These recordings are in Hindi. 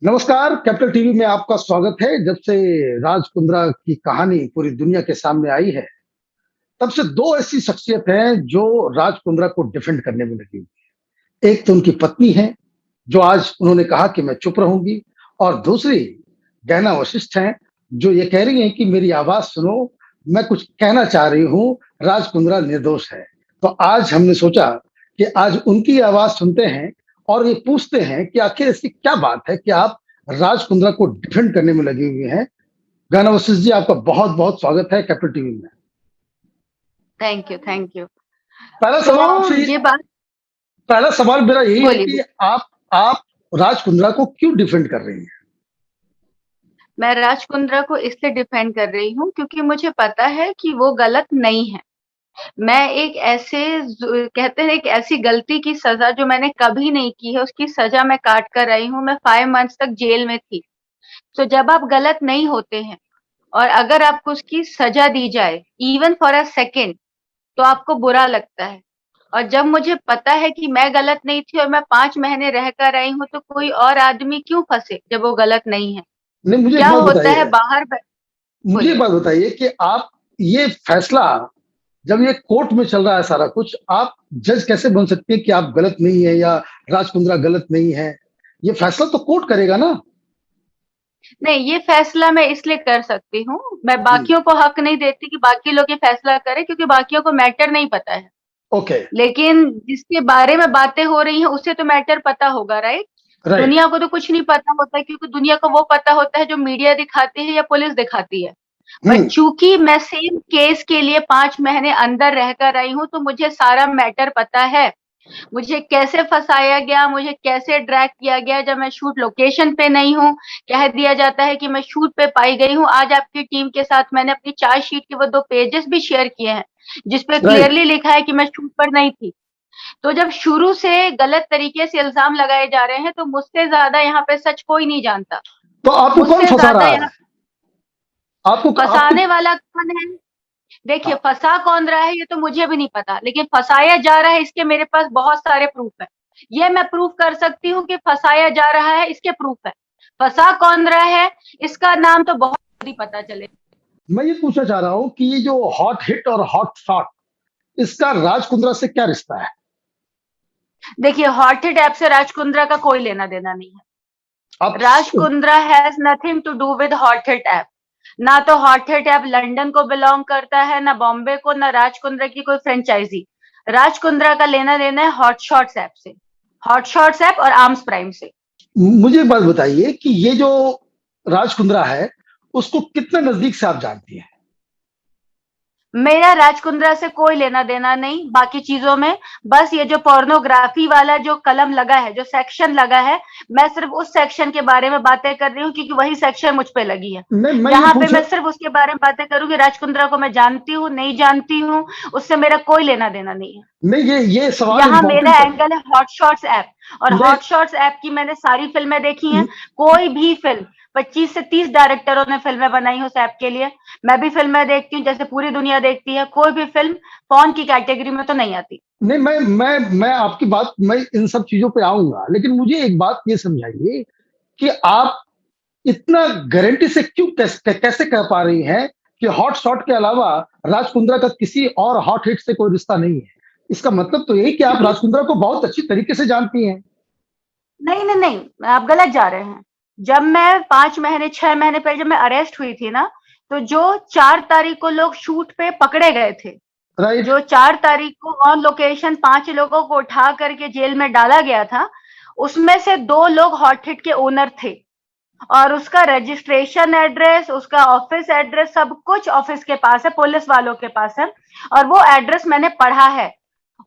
नमस्कार, कैपिटल टीवी में आपका स्वागत है। जब से राज कुंद्रा की कहानी पूरी दुनिया के सामने आई है, तब से 2 ऐसी शख्सियत हैं जो राज कुंद्रा को डिफेंड करने में लगी हुई है। एक तो उनकी पत्नी है, जो आज उन्होंने कहा कि मैं चुप रहूँगी, और दूसरी गहना वशिष्ठ हैं, जो ये कह रही हैं कि मेरी आवाज़ सुनो, मैं कुछ कहना चाह रही हूँ, राज कुंद्रा निर्दोष है। तो आज हमने सोचा कि आज उनकी आवाज़ सुनते हैं और ये पूछते हैं कि आखिर ऐसी क्या बात है कि आप राज कुंद्रा को डिफेंड करने में लगी हुई हैं। गहना वशिष्ठ जी, आपका बहुत-बहुत स्वागत है कैपिटल टीवी में। Thank you, thank you. पहला तो सवाल आपसे ये बात पहला सवाल मेरा यही है बोलिए, कि बोलिए। आप राज कुंद्रा को क्यों डिफेंड कर रही हैं? मैं राज कुंद्रा को इसलिए डिफेंड कर रही हूँ क्योंकि मुझे पता है कि वो गलत नहीं है। मैं एक ऐसे कहते हैं एक ऐसी गलती की सज़ा जो मैंने कभी नहीं की है, उसकी सज़ा मैं काट कर आई हूँ। मैं 5 मंथ्स तक जेल में थी। तो जब आप गलत नहीं होते हैं और अगर आपको उसकी सज़ा दी जाए, इवन फॉर अ सेकंड, तो आपको बुरा लगता है। और जब मुझे पता है कि मैं गलत नहीं थी और मैं 5 महीने रह कर आई हूँ, तो कोई और आदमी क्यों फँसे जब वो गलत नहीं है? नहीं, मुझे एक क्या बात होता है बताइए बाहर ब मुझे एक बोलिए। बात बताइए कि आप ये फैसला, जब ये कोर्ट में चल रहा है सारा कुछ, आप जज कैसे बन सकती हैं कि आप गलत नहीं है या राज कुंद्रा गलत नहीं है? ये फैसला तो कोर्ट करेगा ना? नहीं, ये फैसला मैं इसलिए कर सकती हूँ, मैं हुँ, बाकियों को हक नहीं देती कि बाकी लोग ये फैसला करें क्योंकि बाकियों को मैटर नहीं पता है। ओके, लेकिन जिसके बारे में बातें हो रही हैं, उसे तो मैटर पता होगा, राइट? राइट, दुनिया को तो कुछ नहीं पता होता है क्योंकि दुनिया को वो पता होता है जो मीडिया दिखाती है या पुलिस दिखाती है। हुँ, बट चूँकि मैं सेम केस के लिए 5 महीने अंदर रहकर आई हूँ, तो मुझे सारा मैटर पता है। मुझे कैसे फँसाया गया, मुझे कैसे ड्रैग किया गया जब मैं शूट लोकेशन पे नहीं हूँ, कह दिया जाता है कि मैं शूट पे पाई गई हूँ। आज आपकी टीम के साथ मैंने अपनी चार्जशीट के वो 2 पेजेज़ भी शेयर किए हैं, जिसपे राइट। क्लियरली लिखा है कि मैं शूट पर नहीं थी। तो जब शुरू से गलत तरीके से इल्ज़ाम लगाए जा रहे हैं, तो मुझसे ज़्यादा यहाँ पे सच कोई नहीं जानता। तो आपको कौन मुझसे फँसा ज़्यादा रहा यहाँ है? आपको फँसाने वाला कौन है? देखिए, हाँ, फँसा कौन रहा है ये तो मुझे भी नहीं पता, लेकिन फँसाया जा रहा है इसके मेरे पास बहुत सारे प्रूफ़ हैं। ये मैं प्रूफ़ कर सकती हूँ कि फँसाया जा रहा है, इसके प्रूफ़ है। फँसा कौन रहा है, इसका नाम तो बहुत जल्दी पता चलेगा। मैं ये पूछना चाह रहा हूँ कि ये जो हॉट हिट और हॉट शॉट, इसका राज कुंद्रा से क्या रिश्ता है? देखिए, हॉटेड ऐप से राज कुंद्रा का कोई लेना-देना नहीं है। आप Raj Kundra has nothing to do with हॉटेड ऐप। ना तो हॉटेड ऐप लंदन को बिलॉन्ग करता है, ना बॉम्बे को, ना राज कुंद्रा की कोई फ्रेंचाइज़ी। राज कुंद्रा का लेना-देना है हॉट शॉट्स ऐप से। हॉट शॉट्स ऐप और आर्म्स प्राइम से। मुझे एक बात बताइए कि ये जो राज कुंद्रा है, उसको कितने नज़दीक से आप जानती हैं? मेरा राज कुंद्रा से कोई लेना-देना नहीं, बाकी चीज़ों में। बस ये जो पोर्नोग्राफ़ी वाला जो कलम लगा है, जो सेक्शन लगा है, मैं सिर्फ़ उस सेक्शन के बारे में बातें कर रही हूँ क्योंकि वही सेक्शन मुझ पे लगी है। नहीं, मैं ये यहाँ पे पूछ मैं सिर्फ़ उसके बारे में बातें करूँगी, राज कुंद्रा को मैं जानती हूँ, नहीं जानती हूँ, उससे मेरा कोई लेना-देना नहीं है। नहीं, ये सवाल यहाँ मेरा इम्पोर्टेंट है। एंगल है हॉट शॉट्स ऐप और नहीं, हॉट शॉट्स ऐप की मैंने सारी फ़िल्में देखी हैं। कोई भी फ़िल्म 25 से 30 डायरेक्टरों ने फ़िल्में बनाई हैं उस ऐप के लिए। मैं भी फ़िल्में देखती हूँ जैसे पूरी दुनिया देखती है। कोई भी फ़िल्म पॉर्न की कैटेगरी में तो नहीं आती। नहीं, मैं आपकी बात, मैं इन सब चीज़ों पे आऊँगा, लेकिन मुझे एक बात ये समझाइए कि आप इतना गारंटी से क्यों कैसे कह पा रही हैं कि हॉट शॉट के अलावा राज कुंद्रा का किसी और हॉट हिट से कोई रिश्ता नहीं है? इसका मतलब तो यही कि आप क्योंकि राज कुंद्रा को बहुत अच्छी तरीके से जानती हैं। नहीं, नहीं, नहीं, आप गलत जा रहे हैं। जब मैं 5 महीने 6 महीने पहले जब मैं अरेस्ट हुई थी ना, तो जो 4 तारीख को लोग शूट पे पकड़े गए थे, राइट? जो 4 तारीख को ऑन लोकेशन 5 लोगों को उठा करके जेल में डाला गया था, उसमें से 2 लोग हॉट हिट के ओनर थे और उसका रजिस्ट्रेशन एड्रेस, उसका ऑफिस एड्रेस सब कुछ ऑफिस के पास है, पुलिस वालों के पास है और वो एड्रेस मैंने पढ़ा है।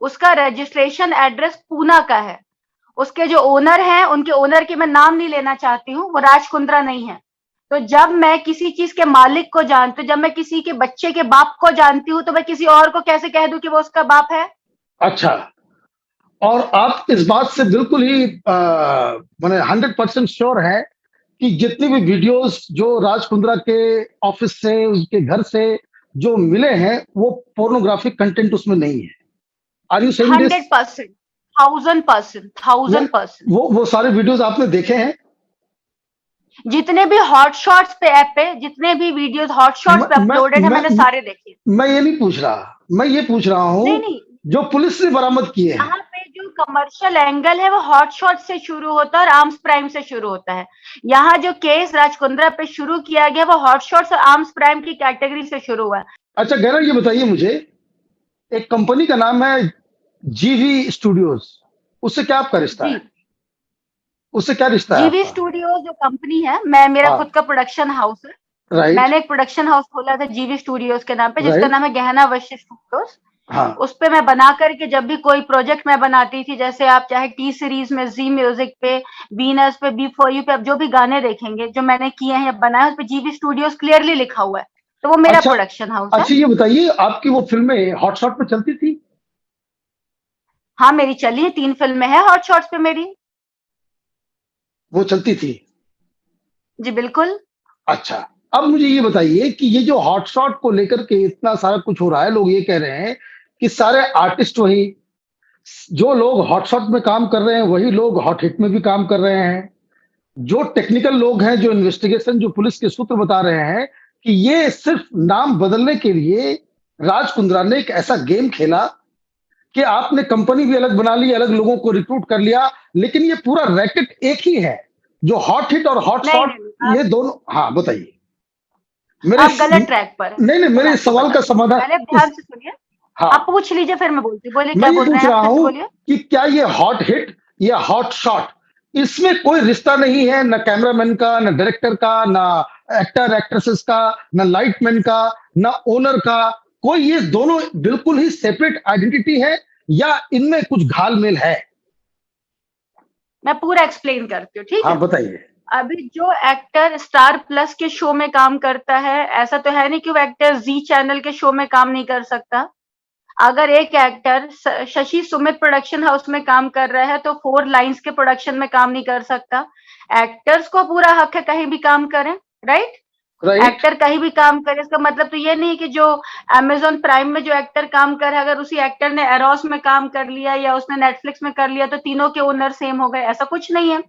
उसका रजिस्ट्रेशन एड्रेस पूना का है। उसके जो ओनर हैं, उनके ओनर की मैं नाम नहीं लेना चाहती हूँ, वो राज कुंद्रा नहीं है। तो जब मैं किसी चीज़ के मालिक को जानती हूँ, जब मैं किसी के बच्चे के बाप को जानती हूँ, तो मैं किसी और को कैसे कह दूँ कि वो उसका बाप है? अच्छा, और आप इस बात से बिल्कुल ही माने 100% श्योर हैं कि जितनी भी वीडियोज़ जो राज कुंद्रा के ऑफ़िस से, उसके घर से जो मिले हैं, वो पोर्नोग्राफिक कंटेंट उसमें नहीं है। Are you saying this? 100%, 1000%, नहीं, 1000%। वो सारे वीडियोज़ आपने देखे हैं? जितने भी हॉट शॉट्स पे ऐप पे जितने भी वीडियोस हॉट शॉट्स मैं पे मैं अपलोडेड है मैं मैंने सारे देखे। मैं ये नहीं पूछ रहा, मैं ये पूछ रहा नहीं, हूँ नहीं, जो पुलिस ने बरामद किए हैं। यहाँ पे जो कमर्शियल एंगल है वो हॉट शॉट से शुरू होता है और आर्म्स प्राइम से शुरू होता है। यहाँ जो केस राज कुंद्रा पे शुरू किया गया वो हॉट शॉट्स और आर्म्स प्राइम की कैटेगरी से शुरू हुआ है। अच्छा गहरा, ये बताइए मुझे, एक कंपनी का नाम है जीवी स्टूडियोज, उससे क्या आपका रिश्ता जी। है? उससे क्या रिश्ता है जीवी आपका? स्टूडियोज जो कंपनी है, मेरा हाँ। खुद का प्रोडक्शन हाउस है। राइट। मैंने एक प्रोडक्शन हाउस खोला था जीवी स्टूडियोज के नाम पे, जिसका राइट। नाम है गहना वश्य स्टूडियोज। हाँ। उस पे मैं बना करके जब भी कोई प्रोजेक्ट मैं बनाती थी, जैसे आप चाहे टी सीरीज में, जी म्यूजिक पे, वीनस पे, बी फॉर यू पे, आप जो भी गाने देखेंगे जो मैंने किए हैं या बनाए, उस पे जीवी स्टूडियोज क्लियरली लिखा हुआ है। तो वो मेरा अच्छा। प्रोडक्शन हाउस है। अच्छा ये बताइए, आपकी वो फिल्में हॉटशॉट पे चलती थी? हाँ, मेरी चली है, 3 फिल्में हैं हॉट शॉट्स पे मेरी। वो चलती थी? जी बिल्कुल। अच्छा। अब मुझे ये बताइए कि ये जो हॉटशॉट को लेकर के इतना सारा कुछ हो रहा है, लोग ये कह रहे हैं कि सारे आर्टिस्ट वही, जो लोग हॉटशॉट में काम कर रहे हैं वही लोग हॉट हिट में भी काम कर रहे हैं। जो टेक्निकल लोग हैं, जो इन्वेस्टिगेशन, जो पुलिस के सूत्र बता रहे हैं कि ये सिर्फ नाम बदलने के लिए राज कुंद्रा ने एक ऐसा गेम खेला कि आपने कंपनी भी अलग बना ली, अलग लोगों को रिक्रूट कर लिया, लेकिन ये पूरा रैकेट एक ही है। जो हॉट हिट और हॉट नहीं, शॉट, नहीं, नहीं, ये दोनों। हाँ बताइए मेरे आप गलत ट्रैक पर हैं। नहीं नहीं, देखिए, मैं मेरे आपको सवाल का बताती हूँ, समाधान पहले इस। ध्यान से सुनिए। हाँ। आप पूछ लीजिए फिर मैं बोलती हूँ। बोलिए मैं क्या ये बोल रहे पूछ हैं आप? रहा फिर से हूं बोलिए। कि क्या ये हॉट हिट या हॉट शॉट, इसमें कोई रिश्ता नहीं है, न कैमरामैन का, न डायरेक्टर का, न एक्टर एक्ट्रेसेस का, न लाइटमैन का, न ओनर का? कोई, ये दोनों बिल्कुल ही सेपरेट आइडेंटिटी है या इनमें कुछ घालमेल है? मैं पूरा एक्सप्लेन करती हूँ, ठीक हाँ है? बताइए। अभी जो एक्टर स्टार प्लस के शो में काम करता है, ऐसा तो है नहीं कि वो एक्टर जी चैनल के शो में काम नहीं कर सकता। अगर एक actor Shashi Sumit production house में काम कर रहा है तो फोर लाइन्स के प्रोडक्शन में काम नहीं कर सकता। एक्टर्स को पूरा हक है कहीं भी काम करें, राइट? राइट। एक्टर कहीं भी काम करे, इसका मतलब तो ये नहीं कि जो अमेजोन प्राइम में जो एक्टर काम कर रहा है, अगर उसी एक्टर ने एरोस में काम कर लिया या उसने नेटफ्लिक्स में कर लिया तो तीनों के ओनर सेम हो गए, ऐसा कुछ नहीं है।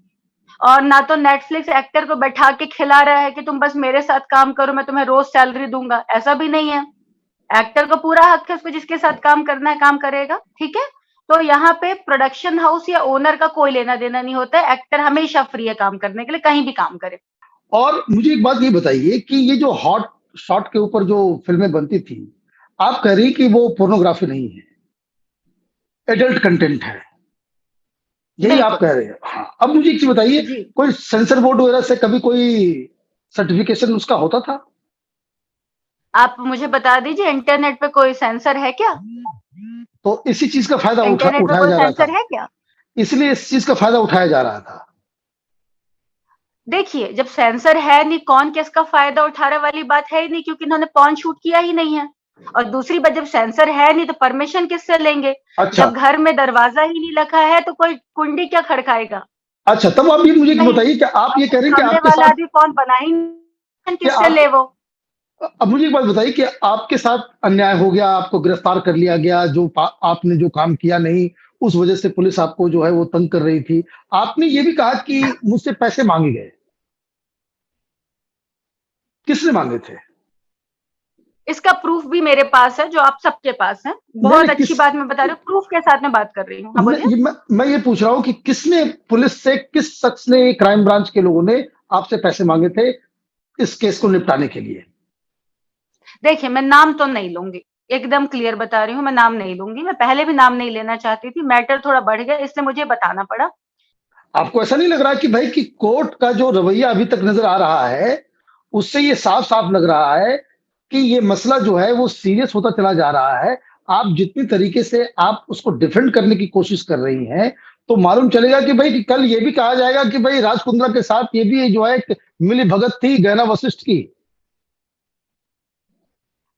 और ना तो नेटफ्लिक्स एक्टर को बैठा के खिला रहा है कि तुम बस मेरे साथ काम करो, मैं तुम्हें रोज सैलरी दूंगा, ऐसा भी नहीं है। एक्टर को पूरा हक है, उसको जिसके साथ काम करना है काम करेगा, ठीक है? तो यहाँ पे प्रोडक्शन हाउस या ओनर का कोई लेना देना नहीं होता है। एक्टर हमेशा फ्री है काम करने के लिए, कहीं भी काम करे। और मुझे एक बात ये बताइए कि ये जो हॉट शॉट के ऊपर जो फिल्में बनती थी, आप कह रही कि वो पोर्नोग्राफी नहीं है, एडल्ट कंटेंट है, यही आप बिल्कुल। कह रहे हैं? हाँ। अब मुझे एक चीज बताइए, जी। कोई सेंसर बोर्ड वगैरह से कभी कोई सर्टिफिकेशन उसका होता था? आप मुझे बता दीजिए, इंटरनेट पे कोई सेंसर है क्या? तो इसी चीज का फायदा इंटरनेट पे उठाया कोई जा रहा था, सेंसर है क्या? इसलिए इस चीज का फायदा उठाया जा रहा था। देखिए, जब सेंसर है नहीं, कौन किसका फायदा उठा रहा वाली बात है ही नहीं, क्योंकि इन्होंने पॉर्न शूट किया ही नहीं है। और दूसरी बात, जब सेंसर है नहीं तो परमिशन किससे लेंगे? अच्छा। जब घर में दरवाजा ही नहीं रखा है तो कोई कुंडी क्या खड़काएगा? अच्छा, तब आप ये मुझे नहीं। बताइए कि आप और ये वो कह रहे हैं कि सामने आपके वाला साथ, आदमी कौन बना ही नहीं, कि किससे आप, ले वो? अब मुझे एक बात बताइए कि आपके साथ अन्याय हो गया, आपको गिरफ्तार कर लिया गया, जो आपने जो काम किया नहीं, उस वजह से पुलिस आपको जो है वो तंग कर रही थी। आपने ये भी कहा कि मुझसे पैसे मांगे गए, किसने मांगे थे? इसका प्रूफ भी मेरे पास है, जो आप सबके पास है। नहीं बहुत नहीं, अच्छी बात मैं बता रही हूँ, प्रूफ के साथ मैं बात कर रही हूँ। हाँ बोलिए। मैं ये पूछ रहा हूँ कि किसने, पुलिस से किस शख्स ने, क्राइम ब्रांच के लोगों ने आपसे पैसे मांगे थे इस केस को निपटाने के लिए? देखिए, मैं नाम तो नहीं लूंगी, एकदम क्लियर बता रही हूँ, मैं नाम नहीं लूंगी। मैं पहले भी नाम नहीं लेना चाहती थी, मैटर थोड़ा बढ़ गया इसलिए मुझे बताना पड़ा। आपको ऐसा नहीं लग रहा कि भाई कि कोर्ट का जो रवैया अभी तक नजर आ रहा है, उससे ये साफ साफ लग रहा है कि ये मसला जो है वो सीरियस होता चला जा रहा है? आप जितनी तरीके से आप उसको डिफेंड करने की कोशिश कर रही हैं, तो मालूम चलेगा कि भाई कि कल ये भी कहा जाएगा कि भाई राज कुंद्रा के साथ ये भी जो है एक मिली भगत थी गहना वशिष्ठ की।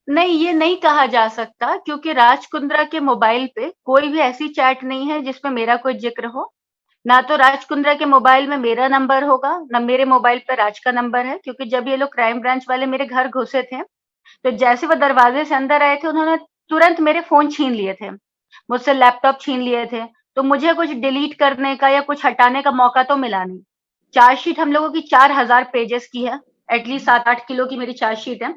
नहीं, ये नहीं कहा जा सकता, क्योंकि राज कुंद्रा के मोबाइल पे कोई भी ऐसी चैट नहीं है जिसपे मेरा कोई जिक्र हो। ना तो राज कुंद्रा के मोबाइल में मेरा नंबर होगा, ना मेरे मोबाइल पे राज का नंबर है। क्योंकि जब ये लोग क्राइम ब्रांच वाले मेरे घर घुसे थे, तो जैसे वो दरवाजे से अंदर आए थे, उन्होंने तुरंत मेरे फोन छीन लिए थे, मुझसे लैपटॉप छीन लिए थे। तो मुझे कुछ डिलीट करने का या कुछ हटाने का मौका तो मिला नहीं। चार्जशीट हम लोगों की 4000 पेजेस की है, एटलीस्ट 7-8 किलो की मेरी चार्जशीट है।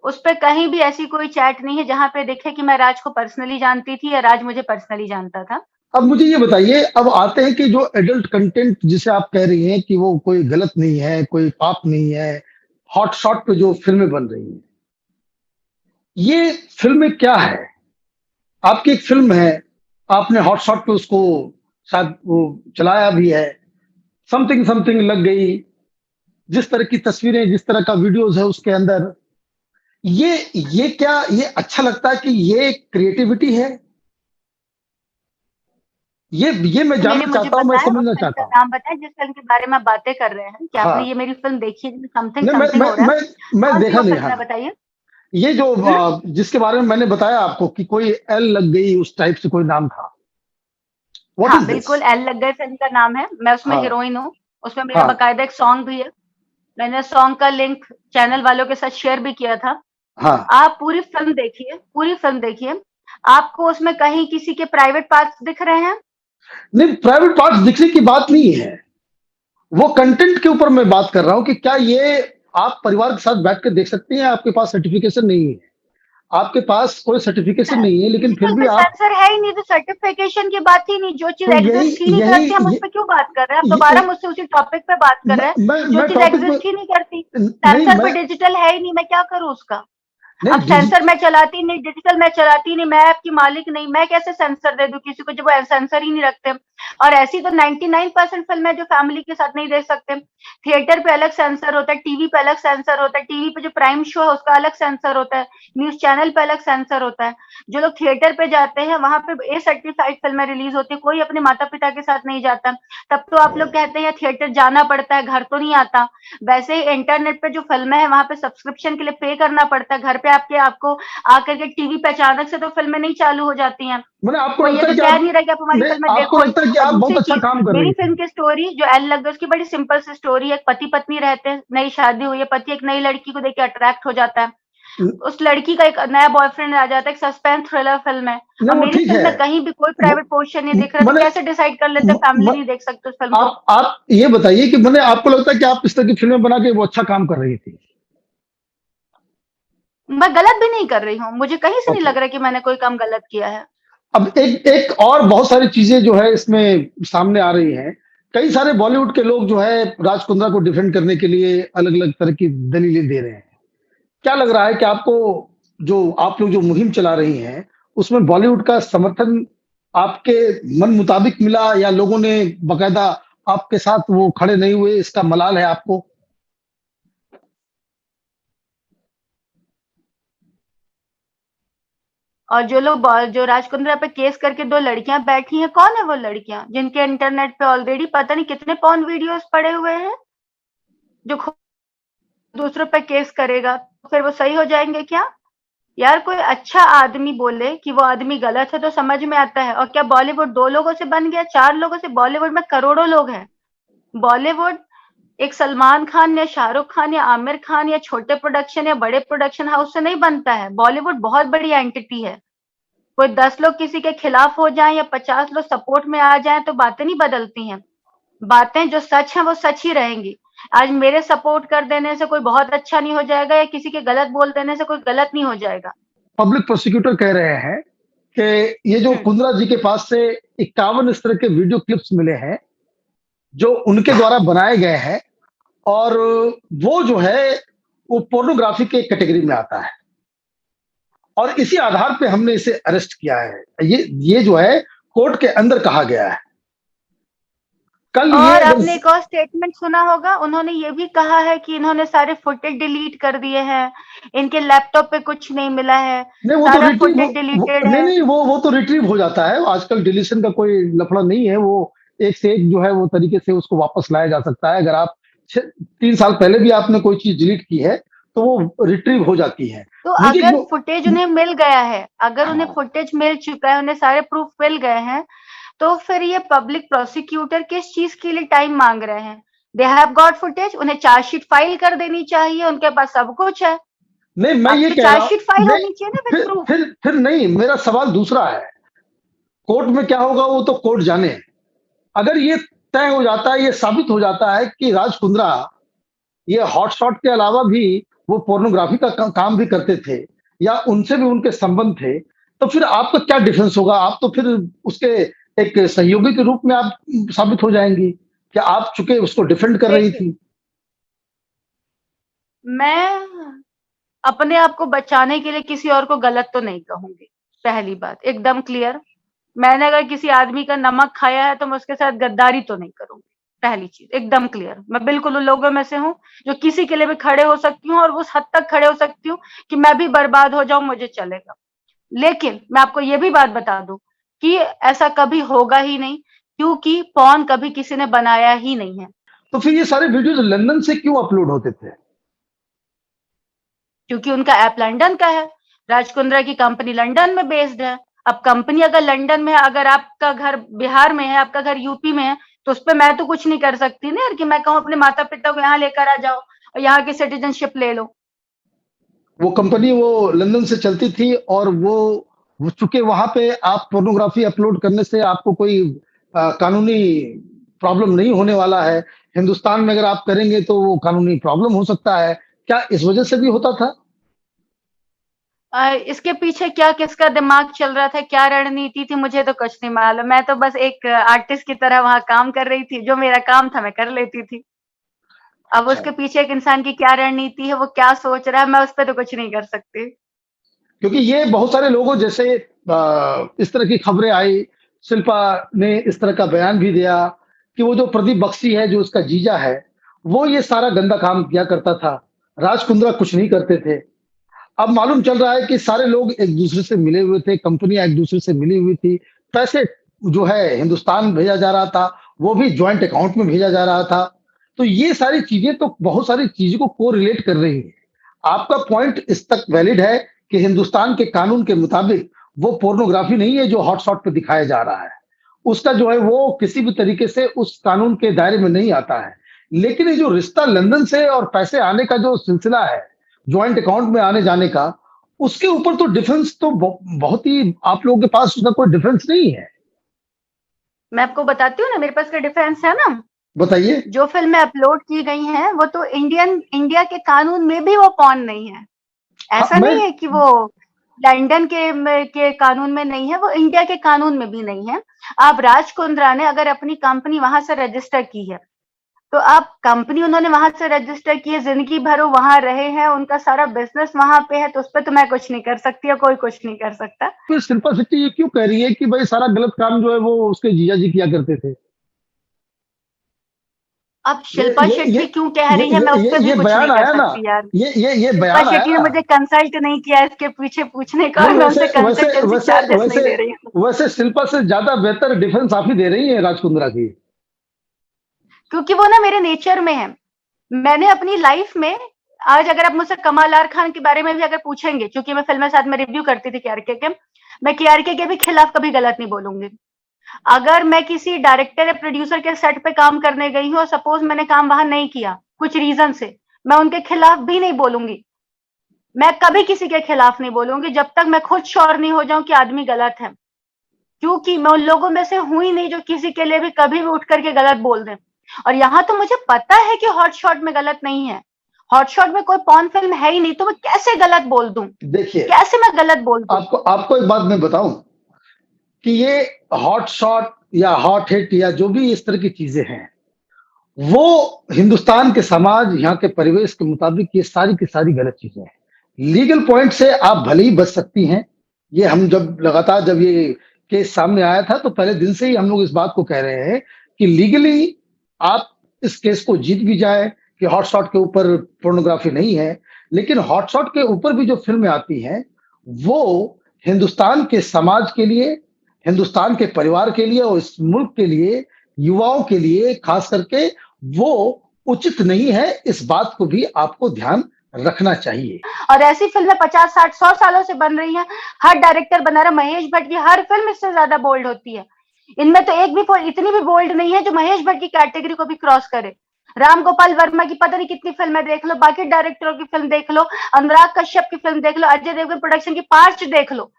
उस पे कहीं भी ऐसी कोई चैट नहीं है जहाँ पे दिखे कि मैं राज को पर्सनली जानती थी या राज मुझे पर्सनली जानता था। अब मुझे ये बताइए, अब आते हैं कि जो एडल्ट कंटेंट जिसे आप कह रही हैं कि वो कोई गलत नहीं है, कोई पाप नहीं है, हॉटशॉट पे जो फिल्में बन रही हैं, ये फिल्में क्या है? आपकी एक फिल्म है, आपने हॉटशॉट पे उसको शायद वो चलाया भी है, समथिंग समथिंग लग गई, जिस तरह की तस्वीरें, जिस तरह का वीडियोस है उसके अंदर, ये ये क्या, ये अच्छा लगता है कि ये क्रिएटिविटी है? ये मैं मेरे जानना मुझे चाहता हूँ, मैं बताएं उस समझना फिल्म चाहता का हूँ। नाम बताएं जिस फिल्म के बारे में आप बातें कर रहे हैं कि आपने हाँ, ये मेरी फिल्म देखी है जिसमें समथिंग नहीं समथिंग हो रहा है। मैं कौन सी देखा वो नहीं। फिल्म हाँ, है बताइए। ये जो हम्म। जिसके बारे में मैंने बताया आपको कि कोई एल लग गई, उस टाइप से कोई नाम था, व्हाट हाँ इज दिस? बिल्कुल, एल लग गए फिल्म का नाम है। मैं उसमें हाँ, हीरोइन हूँ। उसमें मेरा हाँ, बकायदा एक सॉन्ग भी है। मैंने सॉन्ग का लिंक चैनल वालों के साथ शेयर भी किया था। हाँ। आप पूरी फिल्म देखिए, पूरी फिल्म देखिए। आपको उसमें कहीं किसी के प्राइवेट पार्ट्स दिख रहे हैं? नहीं, प्राइवेट पार्ट्स दिखने की बात नहीं है, वो कंटेंट के ऊपर मैं बात कर रहा हूँ कि क्या ये आप परिवार के साथ बैठ के देख सकते हैं? आपके पास सर्टिफिकेशन नहीं है, आपके पास कोई सर्टिफिकेशन नहीं है, लेकिन फिर डिजिटल भी में आप, सेंसर है ही नहीं तो सर्टिफिकेशन की बात ही नहीं। जो चीज तो यही एग्जिस्ट ही नहीं यही करती हम उस ये, पर क्यों बात कर रहे हैं? आप ये, दोबारा मुझसे उसी टॉपिक पे बात कर रहे हैं। जो मैं चीज टॉपिक एग्जिस्ट ही पे नहीं करती। नहीं, सेंसर पे मैं डिजिटल है ही नहीं, मैं क्या करूं उसका? अब नहीं सेंसर मैं चलाती नहीं, डिजिटल मैं चलाती नहीं, मैं आपकी मालिक नहीं, मैं कैसे सेंसर दे दूं किसी को जब वो सेंसर ही नहीं रखते। और ऐसी तो 99% फिल्म है जो फैमिली के साथ नहीं देख सकते। थिएटर पे अलग सेंसर होता है, टीवी पे अलग सेंसर होता है, टीवी पे जो प्राइम शो है उसका अलग सेंसर होता है, न्यूज चैनल पे अलग सेंसर होता है। जो लोग थिएटर पे जाते हैं वहां पे ए सर्टिफाइड फिल्में रिलीज होती है, कोई अपने माता पिता के साथ नहीं जाता। तब तो आप लोग कहते हैं थिएटर जाना पड़ता है, घर तो नहीं आता। वैसे ही इंटरनेट पे जो फिल्में हैं वहां पे सब्सक्रिप्शन के लिए पे करना पड़ता है। घर पे आपके आपको आकर के टीवी पे अचानक से तो फिल्में नहीं चालू हो जाती हैं। मैंने आपको कोई ये लगता तो है कि कह आप, नहीं रहा कि आप हमारी नहीं, फिल्में आपको देखो ही। लगता है कि और आप बहुत दूसरी अच्छा चीज, काम कर मेरी रही फिल्म थी? की स्टोरी जो एल लग गई उसकी बड़ी सिंपल सी स्टोरी है। पति पत्नी रहते हैं, नई शादी हुई है, पति एक नई लड़की को देख के अट्रैक्ट हो जाता है, उस लड़की का एक नया बॉयफ्रेंड आ जाता है। एक सस्पेंस थ्रिलर फिल्म है। नहीं, और वो मेरी ठीक फिल्म है। में कहीं भी कोई वो प्राइवेट पोर्शन नहीं दिख रहा, तो मैंने कैसे डिसाइड कर लेते म, फैमिली म, नहीं देख सकते उस फिल्म को? आप ये बताइए कि मैंने, आपको लगता है कि आप इस तरह की फिल्में बना के वो अच्छा काम कर रही थी? मैं गलत भी नहीं कर रही हूँ, मुझे कहीं से नहीं ओके। लग रहा कि मैंने कोई काम गलत किया है। अब एक एक और बहुत सारी चीजें जो है इसमें सामने आ रही हैं। कई सारे बॉलीवुड के लोग जो है राज कुंद्रा को डिफेंड करने के लिए अलग अलग तरह की दलीलें दे रहे हैं। क्या लग रहा है कि आपको, जो आप लोग जो मुहिम चला रही हैं, उसमें बॉलीवुड का समर्थन आपके मन मुताबिक मिला, या लोगों ने बकायदा आपके साथ वो खड़े नहीं हुए, इसका मलाल है आपको? और जो राजकुंद्रा पे केस करके 2 लड़कियां बैठी हैं, कौन है वो लड़कियां जिनके इंटरनेट पे ऑलरेडी पता नहीं कितने पॉर्न वीडियोस पड़े हुए हैं? जो खुद दूसरों पे केस करेगा तो फिर वो सही हो जाएंगे क्या? यार कोई अच्छा आदमी बोले कि वो आदमी गलत है तो समझ में आता है। और क्या बॉलीवुड 2 लोगों से बन गया, 4 लोगों से? बॉलीवुड में करोड़ों लोग हैं। बॉलीवुड एक सलमान खान या शाहरुख खान या आमिर खान या छोटे प्रोडक्शन या बड़े प्रोडक्शन हाउस से नहीं बनता है। बॉलीवुड बहुत बड़ी एंटिटी है। कोई 10 लोग किसी के खिलाफ हो जाएं या 50 लोग सपोर्ट में आ जाएं तो बातें नहीं बदलती हैं। बातें जो सच हैं वो सच ही रहेंगी। आज मेरे सपोर्ट कर देने से कोई बहुत अच्छा नहीं हो जाएगा, या किसी के गलत बोल देने से कोई गलत नहीं हो जाएगा। पब्लिक प्रोसिक्यूटर कह रहे हैं कि ये जो हम्म। कुंद्रा जी के पास से 51 इस तरह के वीडियो क्लिप्स मिले हैं जो उनके द्वारा बनाए गए हैं, और वो जो है वो पोर्नोग्राफी के कैटेगरी में आता है, और इसी आधार पे हमने इसे अरेस्ट किया है। ये जो है कोर्ट के अंदर कहा गया है। कल ये और अगर, आपने एक और स्टेटमेंट सुना होगा, उन्होंने ये भी कहा है कि इन्होंने सारे फुटेज डिलीट कर दिए हैं, इनके लैपटॉप पे कुछ नहीं मिला है, नहीं वो तो सारा रिट्रीव, फुटेज डिलीटेड नहीं है। नहीं, वो तो रिट्रीव हो जाता है आजकल, डिलीशन का कोई लफड़ा नहीं है। वो एक से एक जो है वो तरीके से उसको वापस लाया जा सकता है। अगर आप 3 साल पहले भी आपने कोई चीज डिलीट की है तो वो रिट्रीव हो जाती है। तो मुझे अगर जो, फुटेज उन्हें मिल गया है, अगर उन्हें हाँ, फुटेज मिल चुका है, उन्हें सारे प्रूफ मिल गए हैं, तो फिर ये पब्लिक प्रोसिक्यूटर किस चीज के लिए टाइम मांग रहे हैं? दे हैव गॉट फुटेज, उन्हें चार्जशीट फाइल कर देनी चाहिए, उनके पास सब कुछ है। नहीं मैं ये आपकी कह रहा हूं, चार्जशीट फाइल नहीं, होनी चाहिए ना विद प्रूफ। फिर नहीं, मेरा सवाल दूसरा है। कोर्ट में क्या होगा वो तो कोर्ट जाने। अगर ये तय हो जाता है, ये साबित हो जाता है कि राज कुंद्रा ये हॉटशॉट के अलावा भी वो पोर्नोग्राफी का काम भी करते थे या उनसे भी उनके संबंध थे, तो फिर आपका क्या डिफेंस होगा? आप तो फिर उसके एक सहयोगी के रूप में आप साबित हो जाएंगी कि आप चूंकि उसको डिफेंड कर रही देखिए, थी। मैं अपने आप को बचाने के लिए किसी और को गलत तो नहीं कहूँगी, पहली बात, एकदम क्लियर। मैंने अगर किसी आदमी का नमक खाया है तो मैं उसके साथ गद्दारी तो नहीं करूँगी, पहली चीज़, एकदम क्लियर। मैं बिल्कुल उन लोगों में से हूँ, जो किसी के लिए भी खड़े हो सकती हूँ और उस हद तक खड़े हो सकती हूँ कि मैं भी बर्बाद हो जाऊँ, मुझे चलेगा। लेकिन मैं आपको ये भी बात बता दूँ कि ऐसा कभी होगा ही नहीं, क्योंकि पॉर्न कभी किसी ने बनाया ही नहीं है। तो फिर ये सारे वीडियोज लंदन से क्यों अपलोड होते थे? क्योंकि उनका ऐप लंदन का है। राज कुंद्रा की कंपनी लंदन में बेस्ड है। अब कंपनी अगर लंदन में है, अगर आपका घर बिहार में है, आपका घर यूपी में है, तो उस पे मैं तो कुछ नहीं कर सकती ना यार, कि मैं कहूँ अपने माता-पिता को यहाँ लेकर आ जाओ और यहाँ की सिटीजनशिप ले लो। वो कंपनी वो लंदन से चलती थी और वो चूंकि वहां पे आप पोर्नोग्राफी अपलोड करने से आपको कोई कानूनी प्रॉब्लम नहीं होने वाला है। हिंदुस्तान में अगर आप करेंगे तो वो कानूनी प्रॉब्लम हो सकता है। क्या इस वजह से भी होता था? इसके पीछे क्या किसका दिमाग चल रहा था, क्या रणनीति थी, मुझे तो कुछ नहीं मालूम। मैं तो बस एक आर्टिस्ट की तरह वहाँ काम कर रही थी, जो मेरा काम था मैं कर लेती थी। अब अच्छा, उसके पीछे एक इंसान की क्या रणनीति है, वो क्या सोच रहा है, मैं उस पे तो कुछ नहीं कर सकती। क्योंकि ये बहुत सारे लोगों जैसे इस तरह की खबरें आई, शिल्पा ने इस तरह का बयान भी दिया कि वो जो प्रदीप बख्शी है, जो उसका जीजा है, वो ये सारा गंदा काम किया करता था। राज कुंद्रा कुछ नहीं करते थे। अब मालूम चल रहा है कि सारे लोग एक दूसरे से मिले हुए थे, कंपनियां एक दूसरे से मिली हुई थी, पैसे जो है हिंदुस्तान भेजा जा रहा था, वो भी ज्वाइंट अकाउंट में भेजा जा रहा था। तो ये सारी चीजें तो बहुत सारी चीजों को कोरिलेट कर रही है। आपका पॉइंट इस तक वैलिड है कि हिंदुस्तान के कानून के मुताबिक वो पोर्नोग्राफी नहीं है जो हॉटशॉट पे दिखाया जा रहा है। उसका जो है वो किसी भी तरीके से उस कानून के दायरे में नहीं आता है। लेकिन ये जो रिश्ता लंदन से और पैसे आने का जो सिलसिला है, ज्वाइंट अकाउंट में आने जाने का, उसके ऊपर तो डिफेंस तो बहुत ही आप लोगों के पास उसका कोई डिफेंस नहीं है। मैं आपको बताती हूँ ना, मेरे पास का डिफेंस है ना। बताइए। जो फ़िल्में अपलोड की गई हैं, वो तो इंडिया के कानून में भी वो पॉर्न नहीं है। हाँ, ऐसा मैं नहीं है कि वो लंदन के कानून में नहीं है, वो इंडिया के कानून में भी नहीं है। अब राज कुंद्रा ने अगर अपनी कंपनी वहाँ से रजिस्टर की है, तो अब कंपनी उन्होंने वहाँ से रजिस्टर की है, ज़िंदगी भर वो वहाँ रहे हैं, उनका सारा बिज़नेस वहाँ पे है, तो उसपे तो मैं कुछ नहीं कर सकती या कोई कुछ नहीं कर सकता। फिर शिल्पा शेट्टी ये क्यों कह रही है कि भाई सारा गलत काम जो है वो उसके जीजा जी किया करते थे? अब ये शिल्पा ये ये शेट्टी क्यों कह रही है, मैं उस पे भी ये कुछ नहीं बयान कर आया ना। सकती यार। ये शिल्पा बयान आया शेट्टी ने ना। मुझे कंसल्ट नहीं किया इसके पीछे पूछने का, और नहीं, मैं वैसे उनसे वैसे कंसल्टेंसी वैसे चार्जेस नहीं वैसे ले रही हूँ। वैसे शिल्पा से ज्यादा बेहतर डिफेंस आप ही दे रही है राज कुंद्रा की। क्योंकि वो ना मेरे नेचर में है। मैंने अपनी लाइफ में, आज अगर आप मुझसे कमाल आर खान के बारे में भी अगर पूछेंगे, क्योंकि मैं फिल्में साथ में रिव्यू करती थी केआरके के, मैं केआरके के भी खिलाफ कभी गलत नहीं बोलूंगी। अगर मैं किसी डायरेक्टर या प्रोड्यूसर के सेट पे काम करने गई हूँ और सपोज मैंने काम वहां नहीं किया कुछ रीजन से, मैं उनके खिलाफ भी नहीं बोलूंगी। मैं कभी किसी के खिलाफ नहीं बोलूंगी जब तक मैं खुद श्योर नहीं हो जाऊं कि आदमी गलत है। क्योंकि मैं उन लोगों में से हुई नहीं जो किसी के लिए भी कभी भी उठ करके गलत बोल दें। और यहाँ तो मुझे पता है कि हॉट शॉट में गलत नहीं है। हॉट शॉट में कोई पॉर्न फिल्म है ही नहीं, तो मैं कैसे गलत बोल दूं? देखिए, कैसे मैं गलत बोल दूं? आपको आपको एक बात मैं बताऊं कि ये हॉट शॉट या हॉट हिट या जो भी इस तरह की चीजें हैं, वो हिंदुस्तान के समाज, यहाँ के परिवेश के मुताबिक ये सारी की सारी गलत चीजें हैं। लीगल पॉइंट से आप भले ही बच सकती हैं। ये हम जब लगातार जब ये केस सामने आया था तो पहले दिन से ही हम लोग इस बात को कह रहे हैं कि लीगली आप इस केस को जीत भी जाए कि हॉटशॉट के ऊपर पोर्नोग्राफी नहीं है। लेकिन हॉटशॉट के ऊपर भी जो फिल्में आती हैं, वो हिंदुस्तान के समाज के लिए, हिंदुस्तान के परिवार के लिए और इस मुल्क के लिए, युवाओं के लिए खास करके वो उचित नहीं है। इस बात को भी आपको ध्यान रखना चाहिए। और ऐसी फिल्में 50 60 100 सालों से बन रही हैं। हर डायरेक्टर बना रहा, महेश भट्ट की हर फिल्म इससे ज्यादा बोल्ड होती है। इनमें तो एक भी इतनी भी बोल्ड नहीं है जो महेश भट्ट की कैटेगरी को भी क्रॉस करे। राम गोपाल वर्मा की पता नहीं कितनी फिल्में देख लो, बाकी डायरेक्टरों की फिल्म देख लो, अनुराग कश्यप की फिल्म देख लो, अजय देवगन प्रोडक्शन की पार्च देख लो,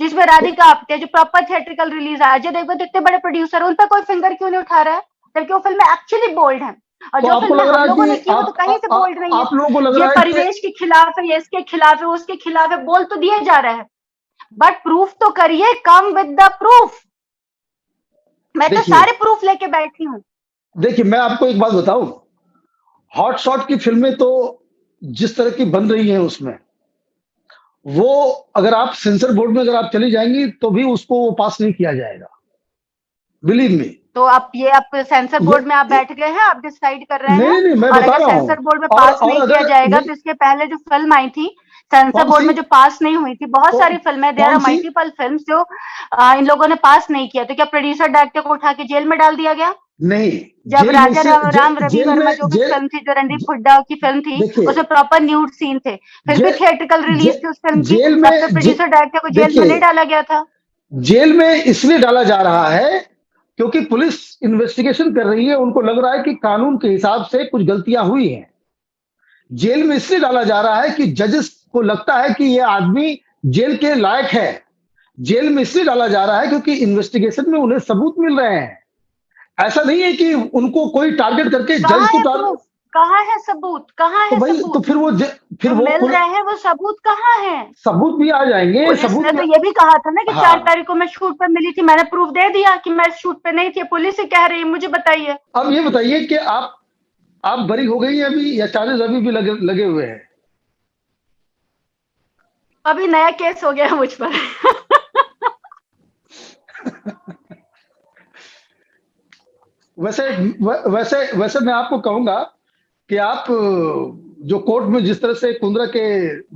जिसमें राधिका आप्टे जो प्रॉपर थिएट्रिकल रिलीज है। अजय देवगन तो इतने बड़े प्रोड्यूसर, उन पर कोई फिंगर क्यों नहीं उठा रहा है? जबकि वो फिल्में एक्चुअली बोल्ड हैं। और तो जो आपको फिल्में लग हम रहा है लोगों ने कि की वो तो कहीं से बोल्ड नहीं है। आप लोगों को लग ये रहा है कि परिवेश के खिलाफ है, ये इसके खिलाफ है, उसके खिलाफ है, बोल तो दिए जा रहे हैं, बट प्रूफ तो करिए, कम विद द प्रूफ। मैं तो देखिए सारे प्रूफ लेके बैठी हूँ। देखिए मैं आपको एक बात बताऊं, हॉट शॉट की फिल्में तो जिस तरह की बन रही हैं उसमें, वो अगर आप सेंसर बोर्ड में अगर आप चली जाएंगी तो भी उसको वो पास नहीं किया जाएगा, बिलीव मी। तो आप सेंसर ये बोर्ड में आप बैठ गए हैं, आप डिसाइड कर रहे हैं। नहीं, मैं और बता अगर रहा हूं। सेंसर बोर्ड में पास और नहीं किया अगर जाएगा, नहीं, तो इसके पहले जो फिल्म आई थी सेंसर कौन बोर्ड सी में जो पास नहीं हुई थी, बहुत सारी फिल्में, देयर कौन आर सी मल्टीपल फिल्म्स जो इन लोगों ने पास नहीं किया, तो क्या प्रोड्यूसर डायरेक्टर को उठा के जेल में डाल दिया गया? नहीं, जब जेल में राजा से राम रवि जेल वर्मा में जो भी जेल फिल्म थी, जो रणदीप हुड्डा की फिल्म थी, देखिए उसमें प्रॉपर न्यूड सीन थे, फिर भी जे, थिएट्रिकल जे, रिलीज थी उस फिल्म की, जेल तब तो में प्रोड्यूसर डायरेक्टर को जेल में देखिए नहीं डाला गया था। जेल में इसलिए डाला जा रहा है क्योंकि पुलिस इन्वेस्टिगेशन कर रही है, उनको लग रहा है कि कानून के हिसाब से कुछ गलतियां हुई हैं। जेल में इसलिए डाला जा रहा है कि जजेस को लगता है कि ये आदमी जेल के लायक है। जेल में इसलिए डाला जा रहा है क्योंकि इन्वेस्टिगेशन में उन्हें सबूत मिल रहे हैं। ऐसा नहीं है कि उनको कोई टारगेट करके जज कहाँ तो है प्रूफ? कहाँ है सबूत? कहाँ तो है भाई तो सबूत? फिर जो वो मिल रहे हैं वो सबूत कहाँ है? सबूत भी आ जाएंगे, पुलिस सबूत ने में। तो ये भी कहा था ना कि हाँ, 4 तारीख को मैं शूट पर मिली थी, मैंने प्रूफ दे दिया कि मैं शूट पे नहीं थी, पुलिस ही कह रही है, मुझे बताइए। अब ये बताइए कि आप बरी हो गई हैं अभी या चार्जेस अभी भी लगे लगे हुए हैं? अभी नया केस हो गया है मुझ पर। वैसे वैसे वैसे मैं आपको कहूंगा कि आप जो कोर्ट में जिस तरह से कुंद्रा के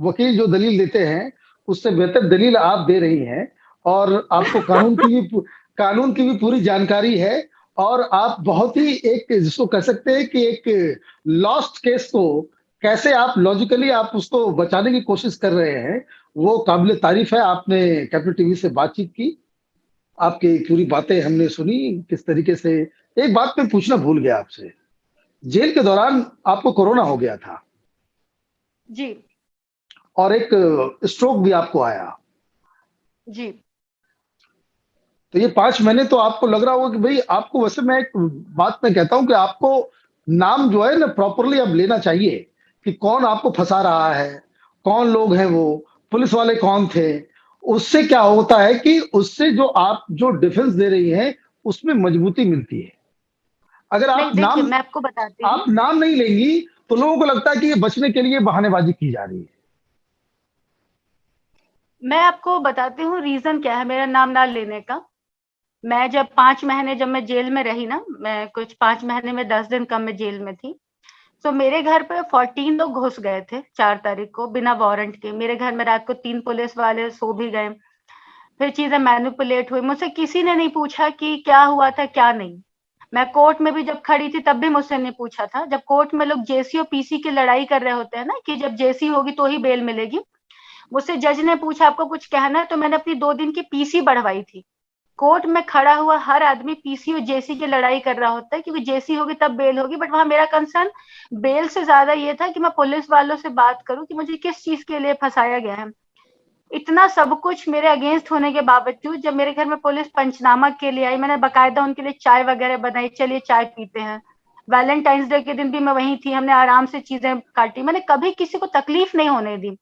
वकील जो दलील देते हैं, उससे बेहतर दलील आप दे रही हैं। और आपको कानून की भी पूरी जानकारी है। और आप बहुत ही एक जिसको कह सकते हैं कि एक लॉस्ट केस को कैसे आप लॉजिकली आप उसको बचाने की कोशिश कर रहे हैं, वो काबिल तारीफ है। आपने कैपिटल टीवी से बातचीत की, आपकी पूरी बातें हमने सुनी किस तरीके से। एक बात मैं पूछना भूल गया आपसे, जेल के दौरान आपको कोरोना हो गया था जी। और एक स्ट्रोक भी आपको आया। जी। तो ये 5 महीने तो आपको लग रहा होगा कि भाई आपको, वैसे मैं एक बात मैं कहता हूं कि आपको नाम जो है ना प्रॉपरली अब लेना चाहिए कि कौन आपको फंसा रहा है, कौन लोग हैं वो, पुलिस वाले कौन थे। उससे क्या होता है कि उससे जो आप जो डिफेंस दे रही हैं उसमें मजबूती मिलती है। अगर नहीं, देखिए मैं आपको बताती हूँ। आप नाम नहीं लेंगी तो लोगों को लगता है कि ये बचने के लिए बहानेबाजी की जा रही है। मैं आपको बताती हूँ रीजन क्या है मेरा नाम ना लेने का। मैं जब 5 महीने जब मैं जेल में रही ना, मैं कुछ 5 महीने में 10 दिन कम में जेल में थी, तो मेरे घर पे 14 लोग घुस गए थे 4 तारीख को बिना वारंट के। मेरे घर में रात को 3 पुलिस वाले सो भी गए। फिर चीजें मैनिपुलेट हुई, मुझसे किसी ने नहीं पूछा कि क्या हुआ था क्या नहीं। मैं कोर्ट में भी जब खड़ी थी तब भी मुझसे नहीं पूछा था। जब कोर्ट में लोग जेसी और पीसी की लड़ाई कर रहे होते हैं ना कि जब जेसी होगी तो ही बेल मिलेगी, मुझसे जज ने पूछा आपको कुछ कहना है, तो मैंने अपनी 2 दिन की पीसी बढ़वाई थी। कोर्ट में खड़ा हुआ हर आदमी पीसी और जेसी की लड़ाई कर रहा होता है क्योंकि जेसी होगी तब बेल होगी, बट वहां मेरा कंसर्न बेल से ज्यादा ये था कि मैं पुलिस वालों से बात करूं कि मुझे किस चीज के लिए फंसाया गया है। इतना सब कुछ मेरे अगेंस्ट होने के बावजूद जब मेरे घर में पुलिस पंचनामा के लिए आई, मैंने बकायदा उनके लिए चाय वगैरह बनाई, चलिए चाय पीते हैं। वैलेंटाइंस डे के दिन भी मैं वहीं थी, हमने आराम से चीजें काटी, मैंने कभी किसी को तकलीफ नहीं होने दी।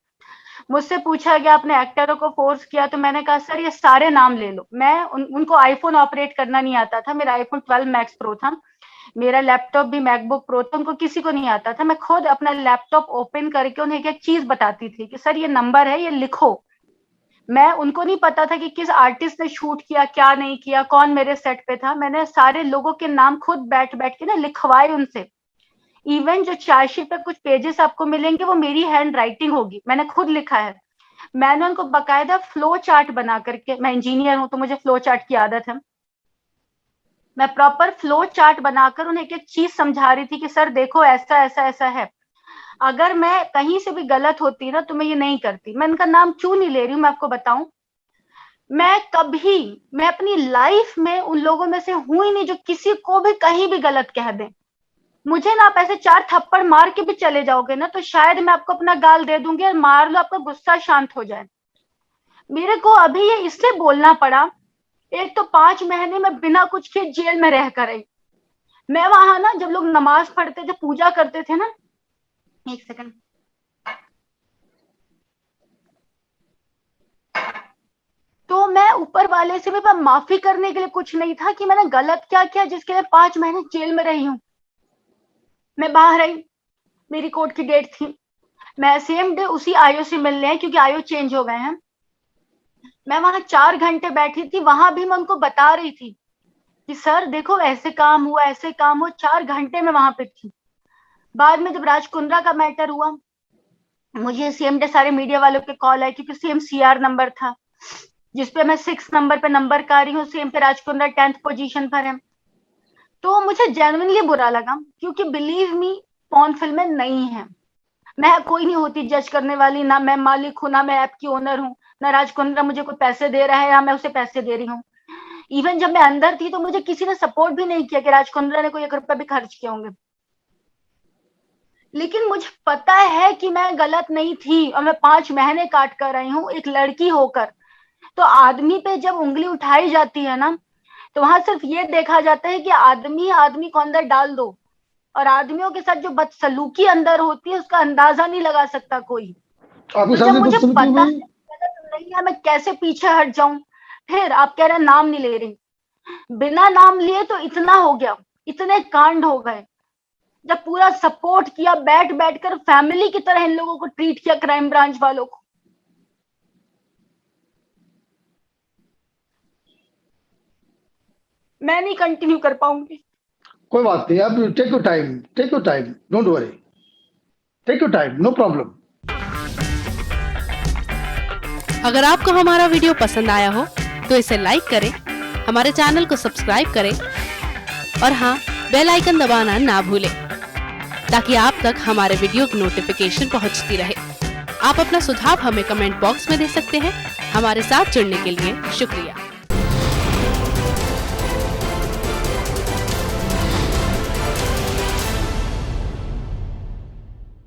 मुझसे पूछा गया आपने एक्टरों को फोर्स किया, तो मैंने कहा सर ये सारे नाम ले लो। उनको आईफोन ऑपरेट करना नहीं आता था, मेरा आईफोन 12 मैक्स प्रो था, मेरा लैपटॉप भी मैकबुक प्रो था, उनको किसी को नहीं आता था। मैं खुद अपना लैपटॉप ओपन करके उन्हें एक एक चीज बताती थी कि सर ये नंबर है, ये लिखो। मैं उनको नहीं पता था कि किस आर्टिस्ट ने शूट किया क्या नहीं किया, कौन मेरे सेट पे था। मैंने सारे लोगों के नाम खुद बैठ बैठ के ना लिखवाए उनसे। इवन जो चार्जशीट पे कुछ पेजेस आपको मिलेंगे वो मेरी हैंड राइटिंग होगी, मैंने खुद लिखा है। मैंने उनको बकायदा फ्लो चार्ट बना करके, मैं इंजीनियर हूं तो मुझे फ्लो चार्ट की आदत है, मैं प्रॉपर फ्लो चार्ट बनाकर उन्हें एक एक चीज समझा रही थी कि सर देखो ऐसा ऐसा ऐसा है। अगर मैं कहीं से भी गलत होती ना तो मैं ये नहीं करती। मैं इनका नाम क्यों नहीं ले रही हूँ मैं आपको बताऊं। मैं अपनी लाइफ में उन लोगों में से हूं ही नहीं जो किसी को भी कहीं भी गलत कह दें। मुझे ना आप ऐसे 4 थप्पड़ मार के भी चले जाओगे ना तो शायद मैं आपको अपना गाल दे दूंगी और मार लो, आपका गुस्सा शांत हो जाए। मेरे को अभी ये इसलिए बोलना पड़ा, एक तो 5 महीने में बिना कुछ के जेल में रह कर आई, मैं वहां ना, जब लोग नमाज पढ़ते थे, पूजा करते थे ना, एक सेकंड, तो मैं ऊपर वाले से भी माफी करने के लिए कुछ नहीं था कि मैंने गलत क्या किया जिसके लिए 5 महीने जेल में रही हूँ। मैं बाहर आई, मेरी कोर्ट की डेट थी, मैं सेम डे उसी आयो से मिलने आई क्योंकि आयो चेंज हो गए हैं। मैं वहां 4 घंटे बैठी थी, वहां भी मैं उनको बता रही थी कि सर देखो ऐसे काम हुआ, ऐसे काम हुआ। 4 घंटे में वहां पे थी। बाद में जब राज कुंद्रा का मैटर हुआ, मुझे सेम डे सारे मीडिया वालों के कॉल आए क्योंकि सेम सीआर नंबर था, जिसपे मैं 6 नंबर पे नंबर कर रही हूँ, सेम पे राज कुंद्रा 10th पोजीशन पर है। तो मुझे जेन्युइनली बुरा लगा क्योंकि बिलीव मी, पॉर्न फिल्में नहीं है। मैं कोई नहीं होती जज करने वाली, ना मैं मालिक हूँ, ना मैं ऐप की ओनर हूँ, ना राज कुंद्रा मुझे कोई पैसे दे रहा है या मैं उसे पैसे दे रही हूँ। इवन जब मैं अंदर थी तो मुझे किसी ने सपोर्ट भी नहीं किया कि राज कुंद्रा ने कोई 1 रुपया भी खर्च किए होंगे। लेकिन मुझे पता है कि मैं गलत नहीं थी और मैं 5 महीने काट कर आई हूँ एक लड़की होकर। तो आदमी पे जब उंगली उठाई जाती है ना, तो वहां सिर्फ ये देखा जाता है कि आदमी को अंदर डाल दो, और आदमियों के साथ जो बदसलूकी अंदर होती है उसका अंदाजा नहीं लगा सकता कोई। आपके तो साथ जब भी मुझे बदसलूकी पता हुई? है गलत नहीं है, मैं कैसे पीछे हट जाऊं। फिर आप कह रहे हैं नाम नहीं ले रही, बिना नाम लिए तो इतना हो गया, इतने कांड हो गए। जब पूरा सपोर्ट किया, बैठ बैठ कर फैमिली की तरह इन लोगों को ट्रीट किया, क्राइम ब्रांच वालों को। मैं नहीं कंटिन्यू कर पाऊंगी। कोई बात नहीं, आप take your time, don't worry, take your time, no problem. अगर आपको हमारा वीडियो पसंद आया हो तो इसे लाइक करें, हमारे चैनल को सब्सक्राइब करें और हाँ, बेल आइकन दबाना ना भूलें ताकि आप तक हमारे वीडियो की नोटिफिकेशन पहुंचती रहे। आप अपना सुझाव हमें कमेंट बॉक्स में दे सकते हैं। हमारे साथ जुड़ने के लिए शुक्रिया।